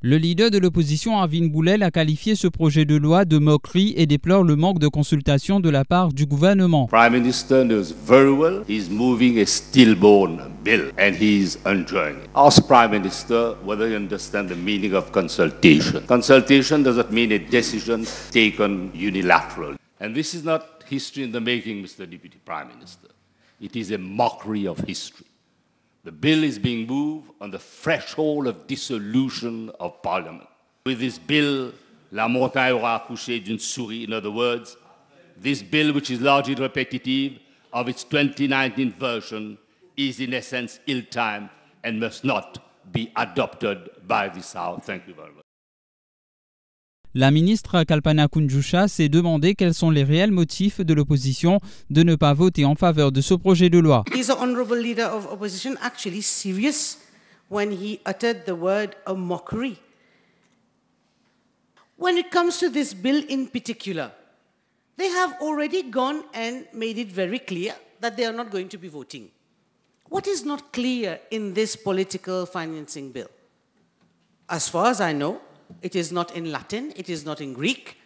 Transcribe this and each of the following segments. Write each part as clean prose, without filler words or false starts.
Le leader de l'opposition, Arvin Boulel, a qualifié ce projet de loi de moquerie et déplore le manque de consultation de la part du gouvernement. Prime Minister knows very well he's moving a stillborn bill and he's enjoying it. Ask Prime Minister whether he understands the meaning of consultation. Consultation doesn't mean a decision taken unilaterally. And this is not history in the making, Mr. Deputy Prime Minister. It is a mockery of history. The bill is being moved on the threshold of dissolution of Parliament. With this bill, la montagne aura accouché d'une souris. In other words, this bill, which is largely repetitive of its 2019 version, is in essence ill-timed and must not be adopted by this House. Thank you very much. La ministre Kalpana Kunjusha s'est demandé quels sont les réels motifs de l'opposition de ne pas voter en faveur de ce projet de loi. Is the honourable leader of opposition actually serious when he uttered the word a mockery? When it comes to this bill in particular, they have already gone and made it very clear that they are not going to be voting. What is not clear in this political financing bill? As far as I know, it is not in Latin, it is not in Greek.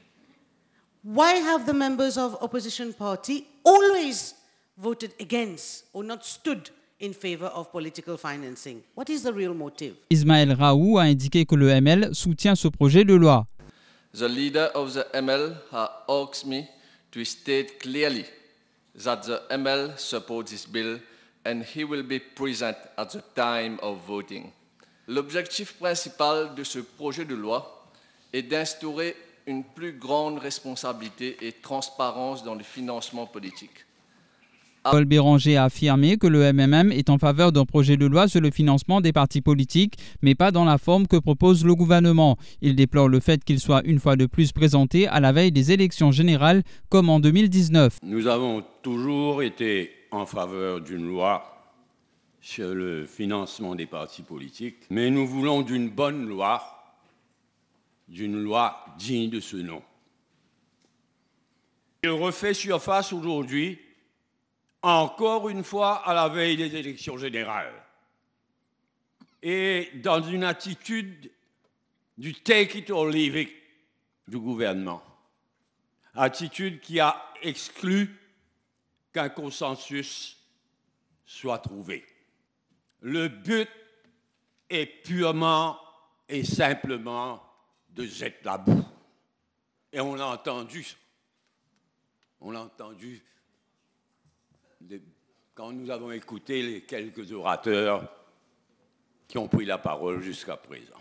Why have the members of opposition party always voted against or not stood in favor of political financing? What is the real motive? Ismaël Raoult a indiqué que le ML soutient ce projet de loi. The leader of the ML has asked me to state clearly that the ML supports this bill and he will be present at the time of voting. L'objectif principal de ce projet de loi est d'instaurer une plus grande responsabilité et transparence dans le financement politique. Paul Béranger a affirmé que le MMM est en faveur d'un projet de loi sur le financement des partis politiques, mais pas dans la forme que propose le gouvernement. Il déplore le fait qu'il soit une fois de plus présenté à la veille des élections générales, comme en 2019. Nous avons toujours été en faveur d'une loi sur le financement des partis politiques, mais nous voulons d'une bonne loi, d'une loi digne de ce nom. Il refait surface aujourd'hui, encore une fois à la veille des élections générales, et dans une attitude du take it or leave it du gouvernement, attitude qui a exclu qu'un consensus soit trouvé. Le but est purement et simplement de jeter la boue. Et on l'a entendu quand nous avons écouté les quelques orateurs qui ont pris la parole jusqu'à présent.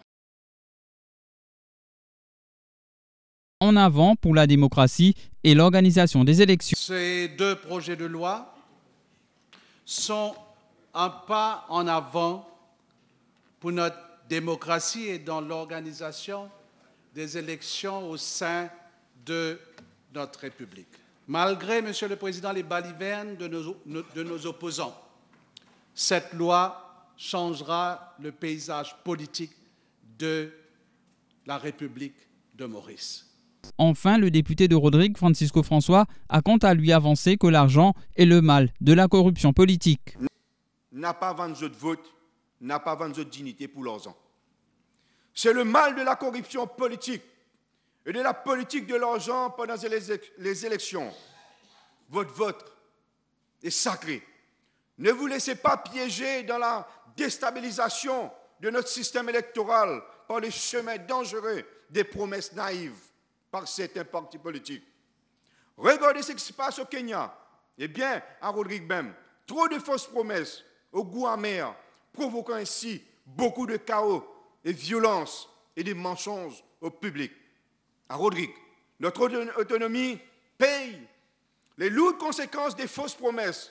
En avant pour la démocratie et l'organisation des élections. Ces deux projets de loi sont un pas en avant pour notre démocratie et dans l'organisation des élections au sein de notre République. Malgré, Monsieur le Président, les balivernes de nos opposants, cette loi changera le paysage politique de la République de Maurice. Enfin, le député de Rodrigue, Francisco François, a quant à lui avancé que l'argent est le mal de la corruption politique. N'a pas vendu de vote, n'a pas vendu de dignité pour l'argent. C'est le mal de la corruption politique et de la politique de l'argent pendant les élections. Votre vote est sacré. Ne vous laissez pas piéger dans la déstabilisation de notre système électoral par les chemins dangereux des promesses naïves par certains partis politiques. Regardez ce qui se passe au Kenya, et bien à Rodrigue même. Trop de fausses promesses au goût amer, provoquant ainsi beaucoup de chaos et violence et des mensonges au public. À Rodrigue, notre autonomie paye les lourdes conséquences des fausses promesses